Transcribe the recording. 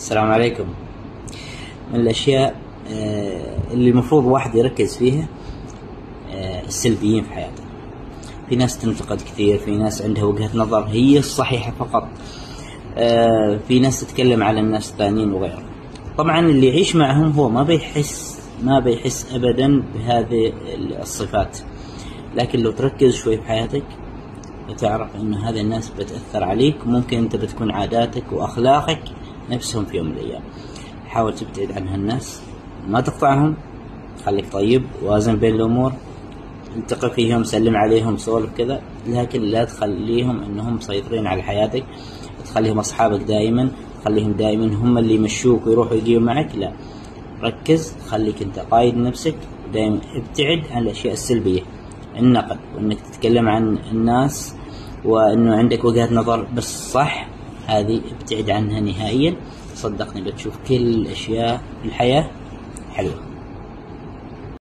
السلام عليكم. من الأشياء اللي المفروض واحد يركز فيها السلبيين في حياته. في ناس تنتقد كثير، في ناس عندها وجهة نظر هي الصحيحة فقط، في ناس تتكلم على الناس الثانيين وغيره. طبعا اللي يعيش معهم هو ما بيحس أبدا بهذه الصفات، لكن لو تركز شوي في حياتك بتعرف أن هذه الناس بتأثر عليك، وممكن أنت بتكون عاداتك وأخلاقك نفسهم في يوم من الأيام. حاول تبتعد عن هالناس، ما تقطعهم، خليك طيب، وازن بين الأمور، التقي فيهم، سلم عليهم، سولف كذا، لكن لا تخليهم أنهم مسيطرين على حياتك، تخليهم أصحابك دائما، تخليهم دائما هم اللي يمشوك ويروحوا يجيوا معك. لا، ركز، خليك أنت قايد نفسك، دائما ابتعد عن الأشياء السلبية، النقد، وأنك تتكلم عن الناس وأنه عندك وجهة نظر بس صح، هذه ابتعد عنها نهائيا. صدقني بتشوف كل الأشياء في الحياة حلوة.